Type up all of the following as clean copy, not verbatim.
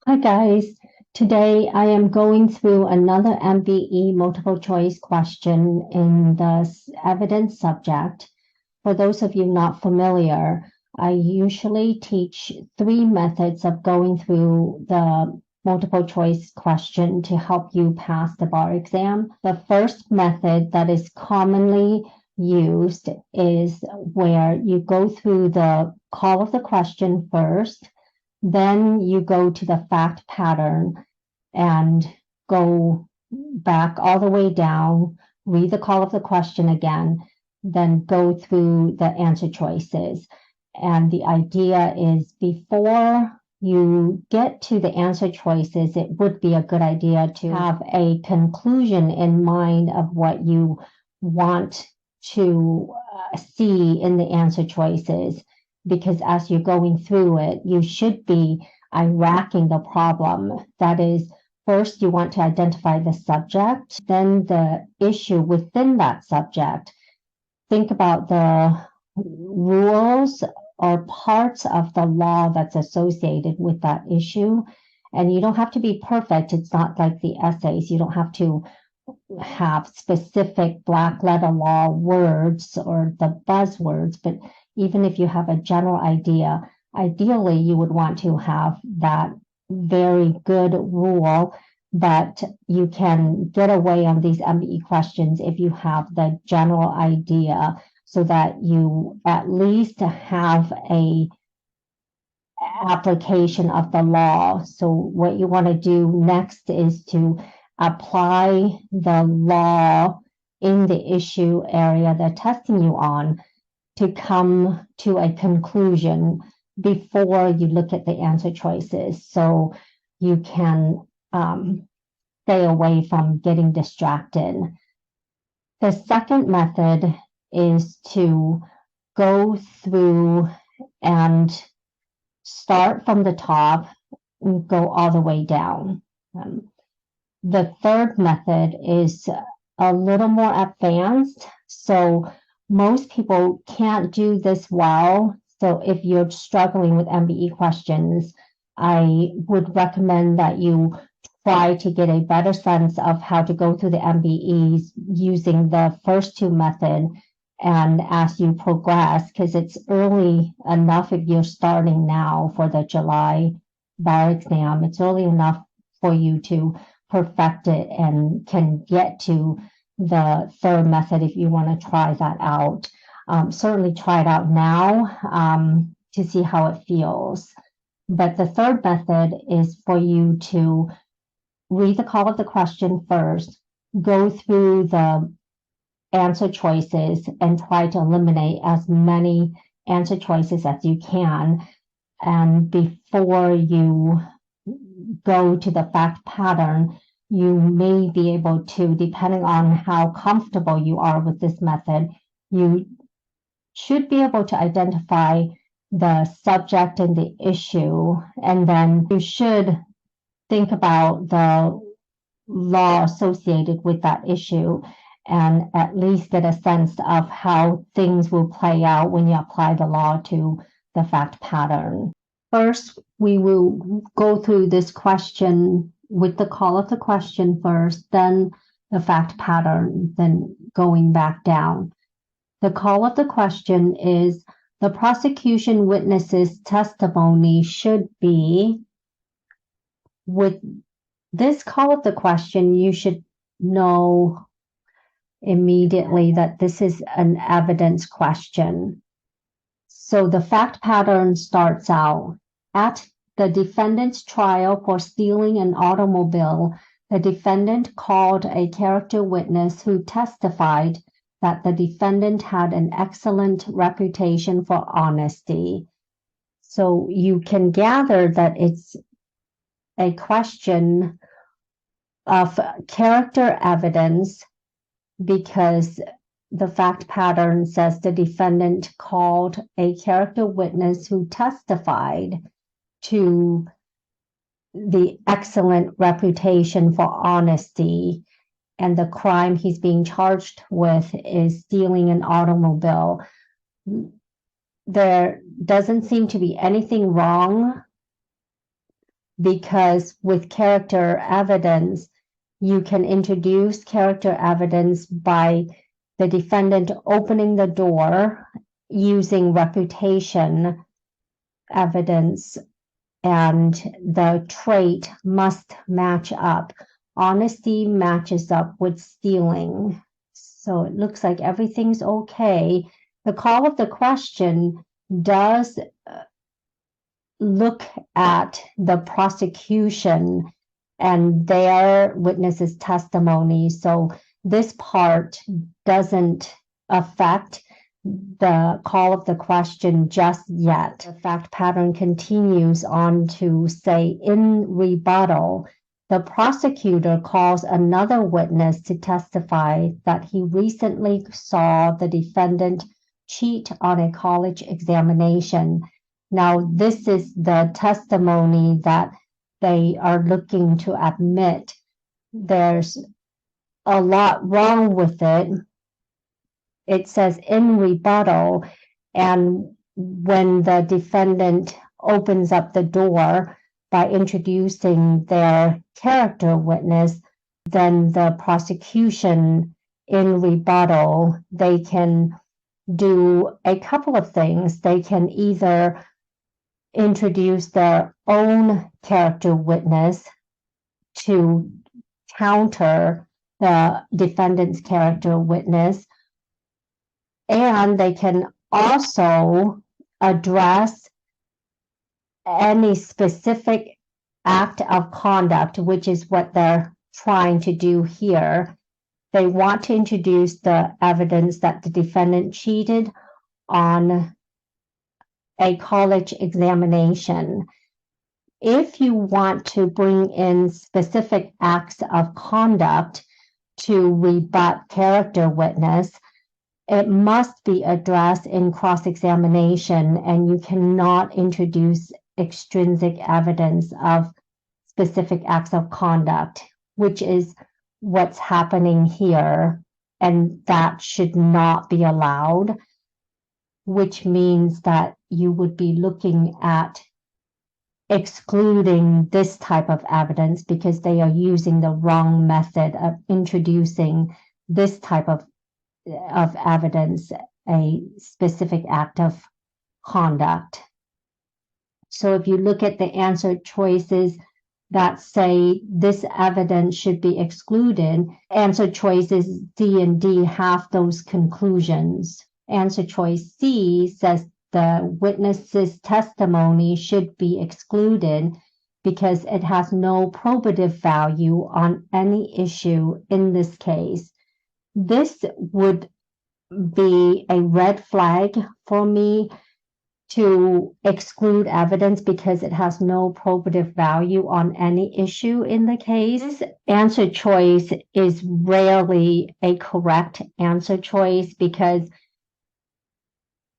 Hi guys, today I am going through another MBE multiple choice question in the evidence subject. For those of you not familiar, I usually teach three methods of going through the multiple choice question to help you pass the bar exam. The first method that is commonly used is where you go through the call of the question first, then you go to the fact pattern and go back all the way down, read the call of the question again, then go through the answer choices. And the idea is before you get to the answer choices, it would be a good idea to have a conclusion in mind of what you want to see in the answer choices, because as you're going through it, you should be racking the problem. That is, first you want to identify the subject, then the issue within that subject. Think about the rules or parts of the law that's associated with that issue. And you don't have to be perfect. It's not like the essays. You don't have to have specific black letter law words or the buzzwords, but even if you have a general idea, ideally you would want to have that very good rule, but you can get away on these MBE questions if you have the general idea so that you at least have a application of the law. So what you want to do next is to apply the law in the issue area they're testing you on to come to a conclusion before you look at the answer choices, so you can stay away from getting distracted. The second method is to go through and start from the top and go all the way down. The third method is a little more advanced, so most people can't do this well. So if you're struggling with MBE questions, I would recommend that you try to get a better sense of how to go through the MBEs using the first two methods. And as you progress, because it's early enough if you're starting now for the July bar exam, it's early enough for you to perfect it and can get to the third method if you want to try that out. Certainly try it out now to see how it feels. But the third method is for you to read the call of the question first, go through the answer choices and try to eliminate as many answer choices as you can. And before you go to the fact pattern, you may be able to, depending on how comfortable you are with this method, you should be able to identify the subject and the issue, and then you should think about the law associated with that issue and at least get a sense of how things will play out when you apply the law to the fact pattern. First, we will go through this question with the call of the question first, then the fact pattern, then going back down. The call of the question is the prosecution witness's testimony should be. With this call of the question, you should know immediately that this is an evidence question. So the fact pattern starts out at the defendant's trial for stealing an automobile. The defendant called a character witness who testified that the defendant had an excellent reputation for honesty. So you can gather that it's a question of character evidence because the fact pattern says the defendant called a character witness who testified to the excellent reputation for honesty, and the crime he's being charged with is stealing an automobile. There doesn't seem to be anything wrong because with character evidence, you can introduce character evidence by the defendant opening the door using reputation evidence, and the trait must match up. Honesty matches up with stealing. So it looks like everything's okay. The call of the question does look at the prosecution and their witnesses' testimony. So this part doesn't affect the call of the question just yet. The fact pattern continues on to say, in rebuttal, the prosecutor calls another witness to testify that he recently saw the defendant cheat on a college examination. Now, this is the testimony that they are looking to admit. There's a lot wrong with it. It says in rebuttal, and when the defendant opens up the door by introducing their character witness, then the prosecution in rebuttal, they can do a couple of things. They can either introduce their own character witness to counter the defendant's character witness, and they can also address any specific act of conduct, which is what they're trying to do here. They want to introduce the evidence that the defendant cheated on a college examination. If you want to bring in specific acts of conduct to rebut character witness, it must be addressed in cross-examination, and you cannot introduce extrinsic evidence of specific acts of conduct, which is what's happening here, and that should not be allowed, which means that you would be looking at excluding this type of evidence because they are using the wrong method of introducing this type of evidence, a specific act of conduct. So if you look at the answer choices that say this evidence should be excluded, answer choices C and D have those conclusions. Answer choice C says the witness's testimony should be excluded because it has no probative value on any issue in this case. This would be a red flag for me to exclude evidence because it has no probative value on any issue in the case. This answer choice is rarely a correct answer choice because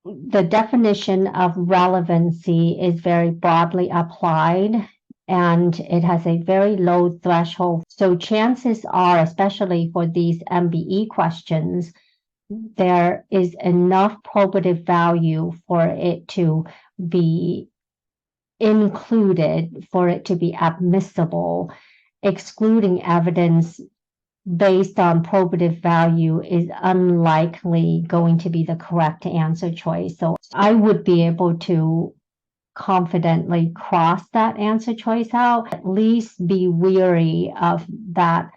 the definition of relevancy is very broadly applied and it has a very low threshold. So chances are, especially for these MBE questions, there is enough probative value for it to be included, for it to be admissible. Excluding evidence based on probative value is unlikely going to be the correct answer choice. So I would be able to confidently cross that answer choice out, at least be weary of that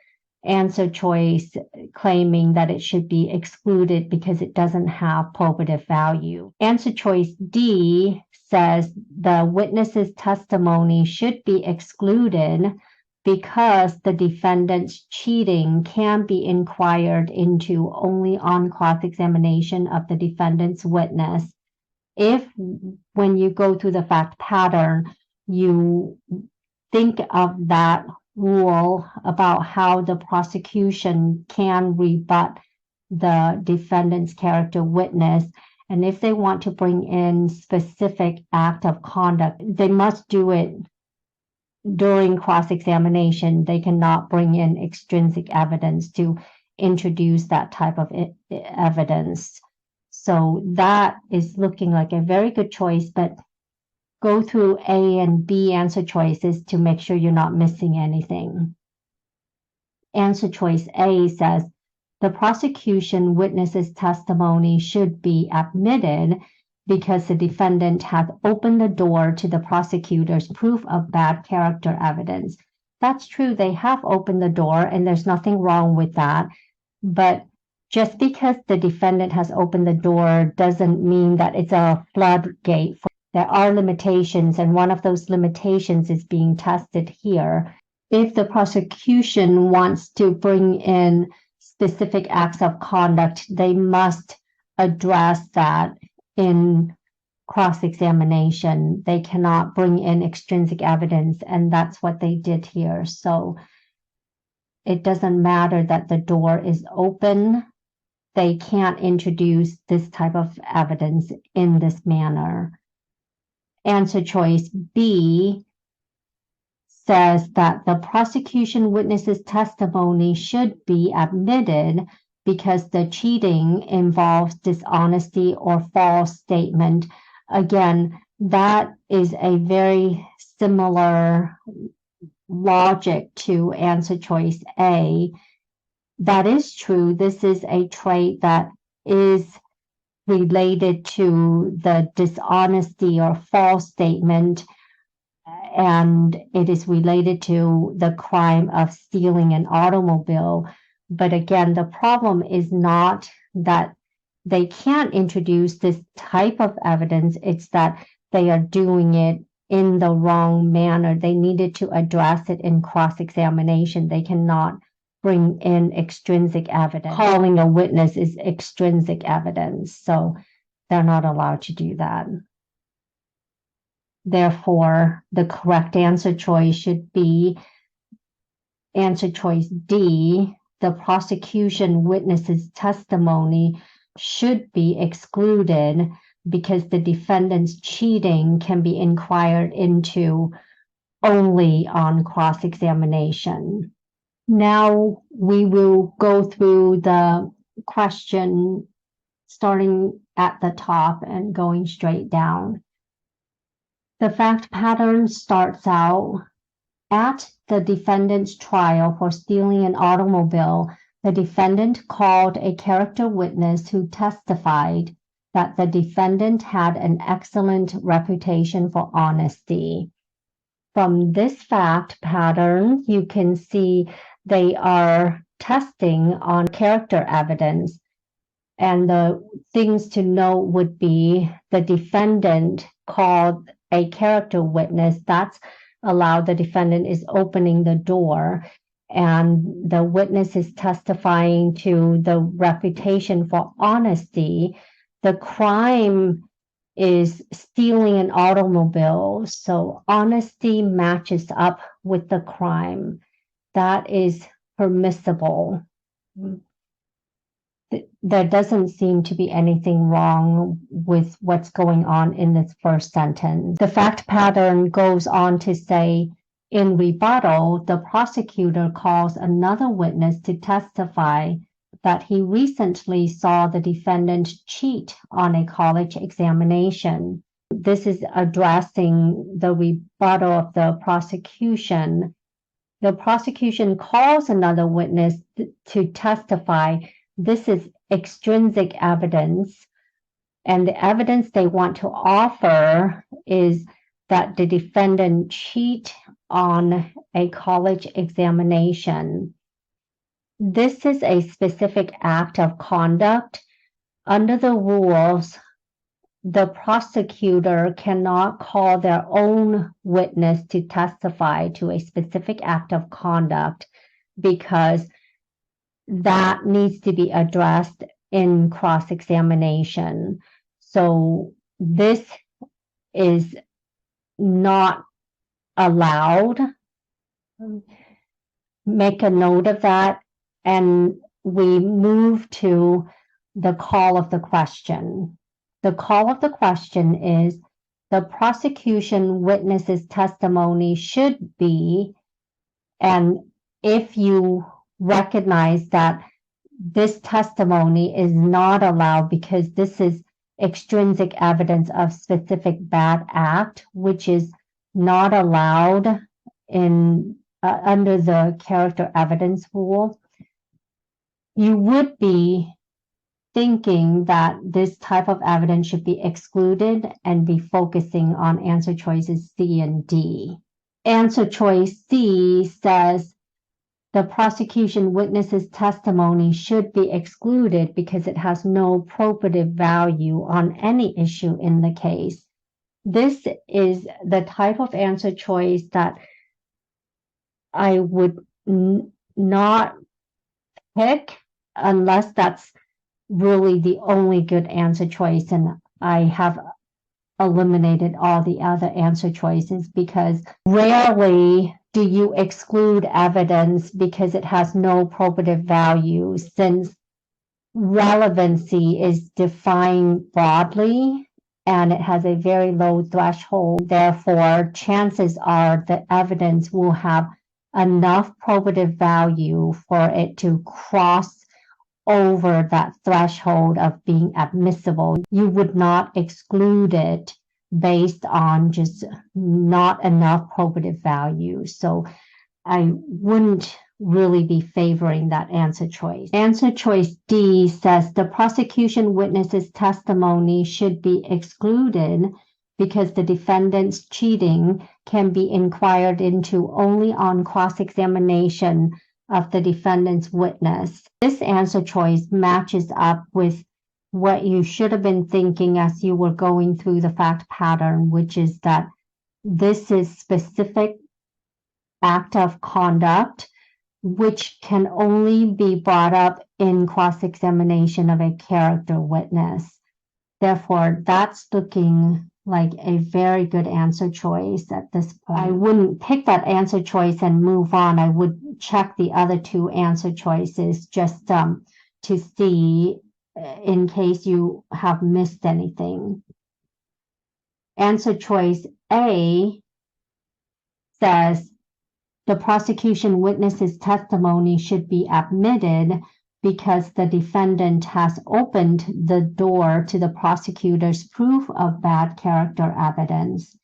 answer choice claiming that it should be excluded because it doesn't have probative value. Answer choice D says the witness's testimony should be excluded because the defendant's cheating can be inquired into only on cross-examination of the defendant's witness. If, when you go through the fact pattern, you think of that rule about how the prosecution can rebut the defendant's character witness, and if they want to bring in specific act of conduct, they must do it during cross-examination. They cannot bring in extrinsic evidence to introduce that type of evidence. So that is looking like a very good choice, but go through A and B answer choices to make sure you're not missing anything. Answer choice A says, the prosecution witness's testimony should be admitted because the defendant has opened the door to the prosecutor's proof of bad character evidence. That's true, they have opened the door and there's nothing wrong with that. But just because the defendant has opened the door doesn't mean that it's a floodgate. There are limitations, and one of those limitations is being tested here. If the prosecution wants to bring in specific acts of conduct, they must address that in cross-examination. They cannot bring in extrinsic evidence, and that's what they did here. So it doesn't matter that the door is open. They can't introduce this type of evidence in this manner. Answer choice B says that the prosecution witness's testimony should be admitted because the cheating involves dishonesty or false statement. Again, that is a very similar logic to answer choice A. That is true. This is a trait that is related to the dishonesty or false statement, and it is related to the crime of stealing an automobile. But again, the problem is not that they can't introduce this type of evidence, it's that they are doing it in the wrong manner. They needed to address it in cross-examination. They cannot bring in extrinsic evidence. Calling a witness is extrinsic evidence, so they're not allowed to do that. Therefore, the correct answer choice should be answer choice D. The prosecution witness's testimony should be excluded because the defendant's cheating can be inquired into only on cross-examination. Now we will go through the question starting at the top and going straight down. The fact pattern starts out at the defendant's trial for stealing an automobile. The defendant called a character witness who testified that the defendant had an excellent reputation for honesty. From this fact pattern, you can see they are testing on character evidence. And the things to note would be the defendant called a character witness. That's allowed. The defendant is opening the door, and the witness is testifying to the reputation for honesty. The crime is stealing an automobile, so honesty matches up with the crime. That is permissible. There doesn't seem to be anything wrong with what's going on in this first sentence. The fact pattern goes on to say, in rebuttal, the prosecutor calls another witness to testify that he recently saw the defendant cheat on a college examination. This is addressing the rebuttal of the prosecution. The prosecution calls another witness to testify. This is extrinsic evidence, and the evidence they want to offer is that the defendant cheat on a college examination. This is a specific act of conduct. Under the rules, the prosecutor cannot call their own witness to testify to a specific act of conduct because that needs to be addressed in cross-examination. So this is not allowed. Make a note of that, and we move to the call of the question. The call of the question is the prosecution witness's testimony should be, and if you recognize that this testimony is not allowed because this is extrinsic evidence of specific bad act, which is not allowed in under the character evidence rule, you would be thinking that this type of evidence should be excluded and be focusing on answer choices C and D. Answer choice C says the prosecution witness's testimony should be excluded because it has no probative value on any issue in the case. This is the type of answer choice that I would not pick unless that's really the only good answer choice, and I have eliminated all the other answer choices because rarely do you exclude evidence because it has no probative value, since relevancy is defined broadly and it has a very low threshold. Therefore, chances are the evidence will have enough probative value for it to cross over that threshold of being admissible. You would not exclude it based on just not enough probative value. So I wouldn't really be favoring that answer choice. Answer choice D says the prosecution witness's testimony should be excluded because the defendant's cheating can be inquired into only on cross-examination of the defendant's witness. This answer choice matches up with what you should have been thinking as you were going through the fact pattern, which is that this is specific act of conduct which can only be brought up in cross-examination of a character witness. Therefore, that's looking like a very good answer choice at this point. I wouldn't pick that answer choice and move on. I would check the other two answer choices just to see in case you have missed anything. Answer choice A says the prosecution witness's testimony should be admitted because the defendant has opened the door to the prosecutor's proof of bad character evidence.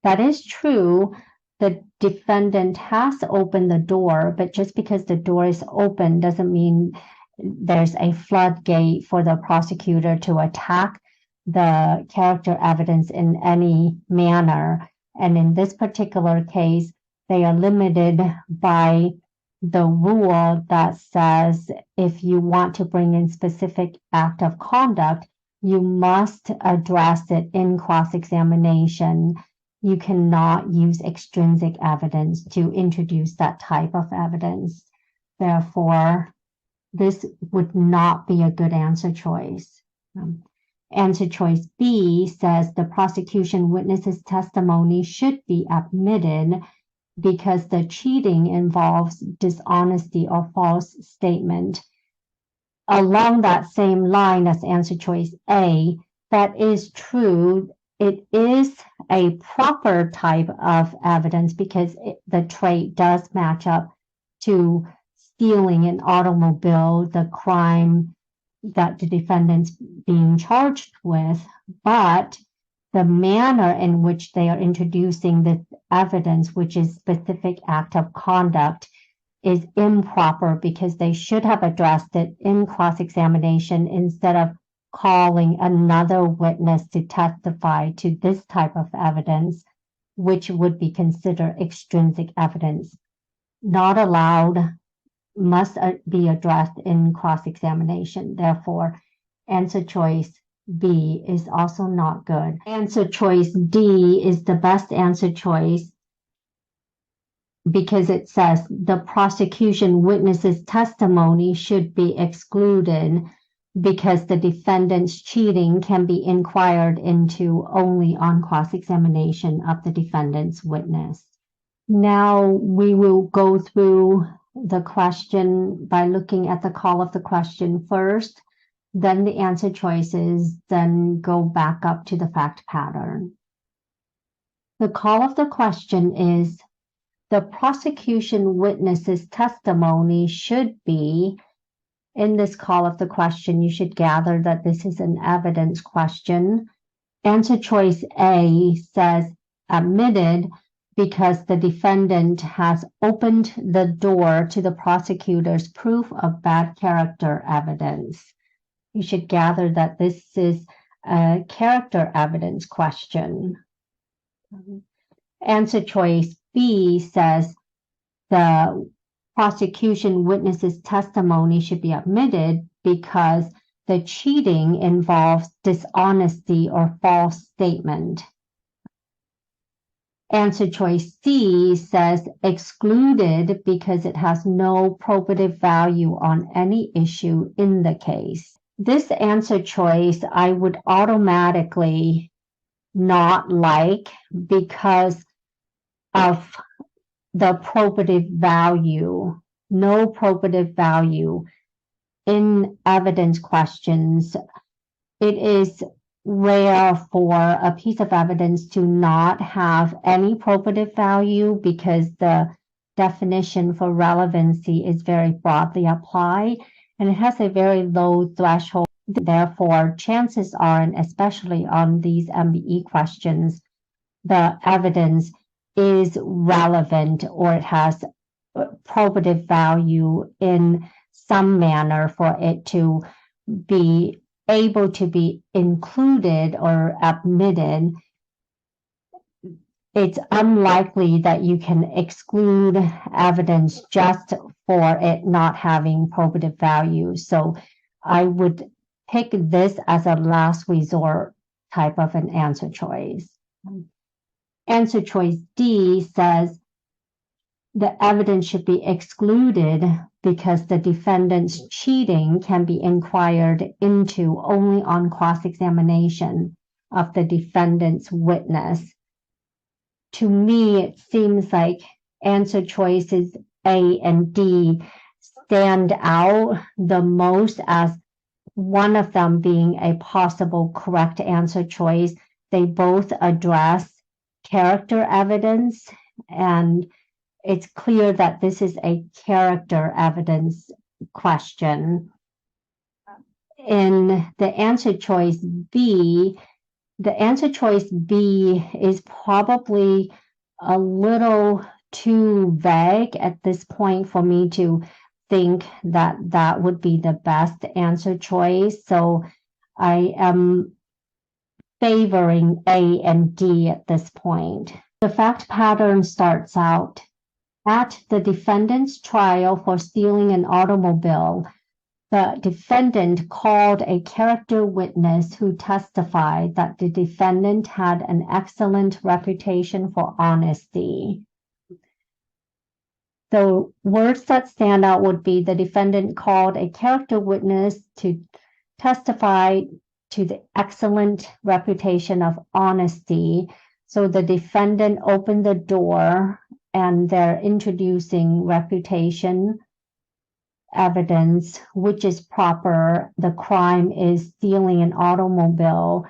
That is true. The defendant has opened the door, but just because the door is open doesn't mean there's a floodgate for the prosecutor to attack the character evidence in any manner. And in this particular case, they are limited by the rule that says if you want to bring in specific act of conduct, you must address it in cross-examination. You cannot use extrinsic evidence to introduce that type of evidence. Therefore, this would not be a good answer choice. Answer choice B says the prosecution witness's testimony should be admitted because the cheating involves dishonesty or false statement. Along that same line as answer choice A, that is true. It is a proper type of evidence because the trait does match up to stealing an automobile, the crime that the defendant's being charged with, but the manner in which they are introducing the evidence, which is specific act of conduct, is improper because they should have addressed it in cross-examination instead of calling another witness to testify to this type of evidence, which would be considered extrinsic evidence. Not allowed, must be addressed in cross-examination. Therefore, answer choice B is also not good. Answer choice D is the best answer choice because it says the prosecution witness's testimony should be excluded because the defendant's cheating can be inquired into only on cross-examination of the defendant's witness. Now we will go through the question by looking at the call of the question first, then the answer choices, then go back up to the fact pattern. The call of the question is the prosecution witness's testimony should be in this call of the question, you should gather that this is an evidence question. Answer choice A says admitted because the defendant has opened the door to the prosecutor's proof of bad character evidence. You should gather that this is a character evidence question. Answer choice B says the prosecution witness's testimony should be admitted because the cheating involves dishonesty or false statement. Answer choice C says excluded because it has no probative value on any issue in the case. This answer choice I would automatically not like because of the probative value, no probative value in evidence questions. It is rare for a piece of evidence to not have any probative value because the definition for relevancy is very broadly applied and it has a very low threshold. Therefore, chances are, and especially on these MBE questions, the evidence is relevant or it has probative value in some manner for it to be able to be included or admitted. It's unlikely that you can exclude evidence just for it not having probative value. So I would pick this as a last resort type of an answer choice. Answer choice D says the evidence should be excluded because the defendant's cheating can be inquired into only on cross-examination of the defendant's witness. To me, it seems like answer choices A and D stand out the most as one of them being a possible correct answer choice. They both address character evidence, and it's clear that this is a character evidence question. In the answer choice B, the answer choice B is probably a little too vague at this point for me to think that that would be the best answer choice. So I am favoring A and D at this point. The fact pattern starts out at the defendant's trial for stealing an automobile. The defendant called a character witness who testified that the defendant had an excellent reputation for honesty. The words that stand out would be the defendant called a character witness to testify to the excellent reputation of honesty. So the defendant opened the door and they're introducing reputation evidence, which is proper. The crime is stealing an automobile.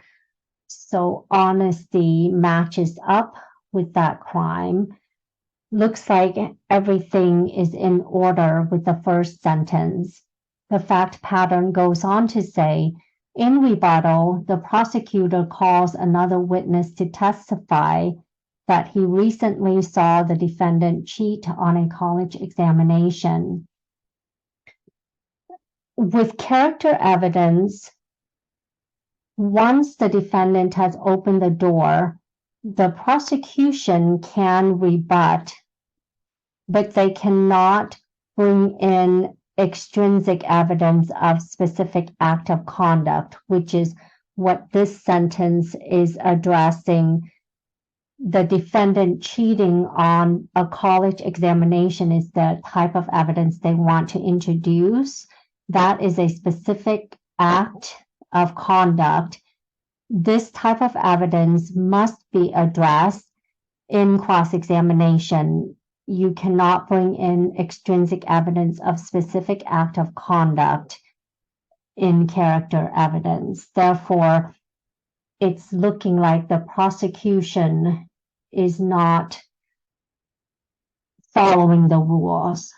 So honesty matches up with that crime. Looks like everything is in order with the first sentence. The fact pattern goes on to say, in rebuttal, the prosecutor calls another witness to testify that he recently saw the defendant cheat on a college examination. With character evidence, once the defendant has opened the door, the prosecution can rebut, but they cannot bring in extrinsic evidence of specific act of conduct, which is what this sentence is addressing. The defendant cheating on a college examination is the type of evidence they want to introduce. That is a specific act of conduct. This type of evidence must be addressed in cross-examination. You cannot bring in extrinsic evidence of specific act of conduct in character evidence. Therefore, it's looking like the prosecution is not following the rules.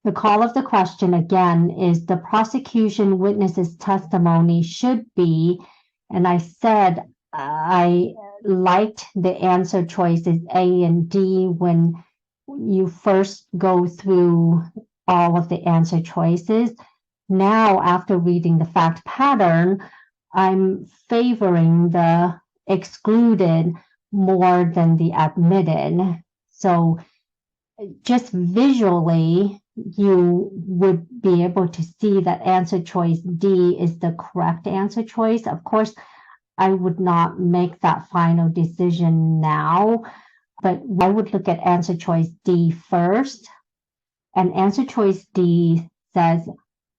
The call of the question again is the prosecution witness's testimony should be, and I said I liked the answer choices A and D when you first go through all of the answer choices. Now, after reading the fact pattern, I'm favoring the excluded more than the admitted. So just visually, you would be able to see that answer choice D is the correct answer choice. Of course, I would not make that final decision now, but I would look at answer choice D first. And answer choice D says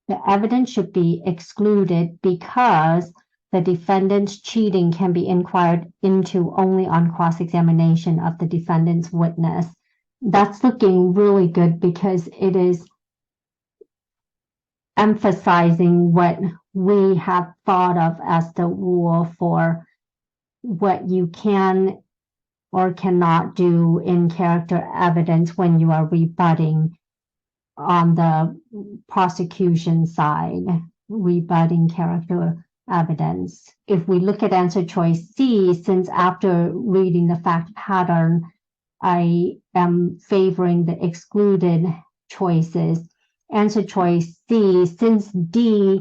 the evidence should be excluded because the defendant's cheating can be inquired into only on cross-examination of the defendant's witness. That's looking really good because it is emphasizing what we have thought of as the rule for what you can or cannot do in character evidence when you are rebutting on the prosecution side, rebutting character evidence. If we look at answer choice C, since after reading the fact pattern, I am favoring the excluded choices. Answer choice C, since D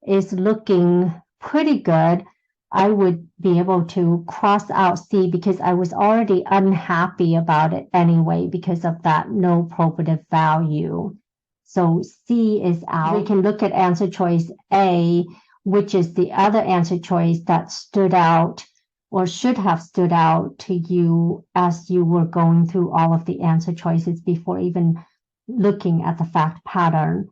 is looking pretty good, I would be able to cross out C because I was already unhappy about it anyway because of that no probative value. So C is out. We can look at answer choice A, which is the other answer choice that stood out or should have stood out to you as you were going through all of the answer choices before even looking at the fact pattern.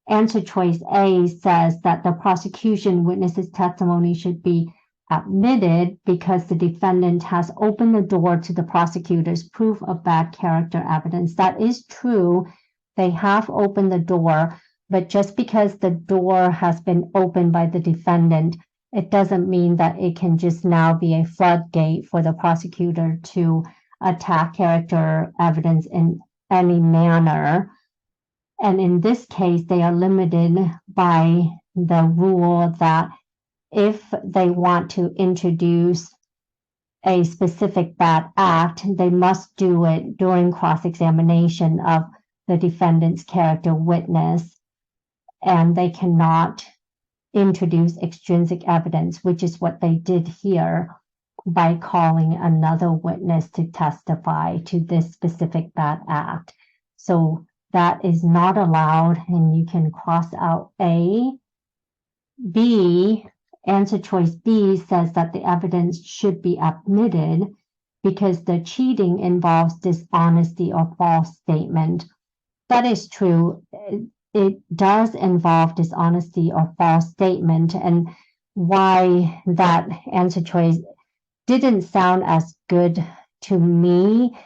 Answer choice A says that the prosecution witness's testimony should be admitted because the defendant has opened the door to the prosecutor's proof of bad character evidence. That is true. They have opened the door, but just because the door has been opened by the defendant, it doesn't mean that it can just now be a floodgate for the prosecutor to attack character evidence in any manner. And in this case, they are limited by the rule that if they want to introduce a specific bad act, they must do it during cross-examination of the defendant's character witness, and they cannot introduce extrinsic evidence, which is what they did here by calling another witness to testify to this specific bad act. So that is not allowed, and you can cross out A. B, answer choice B says that the evidence should be admitted because the cheating involves dishonesty or false statement. That is true. It does involve dishonesty or false statement, and why that answer choice didn't sound as good to me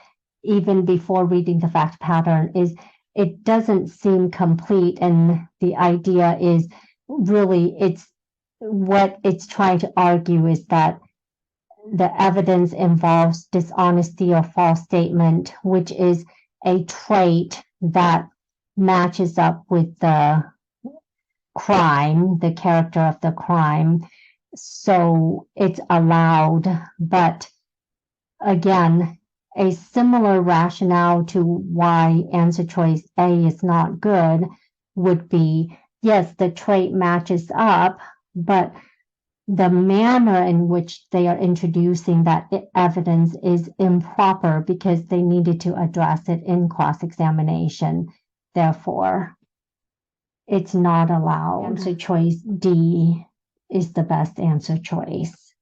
even before reading the fact pattern is it doesn't seem complete, and the idea is really it's what it's trying to argue is that the evidence involves dishonesty or false statement, which is a trait that matches up with the crime, the character of the crime. So it's allowed, but again, a similar rationale to why answer choice A is not good would be, yes, the trait matches up, but the manner in which they are introducing that evidence is improper because they needed to address it in cross-examination. Therefore, it's not allowed. Answer choice D is the best answer choice.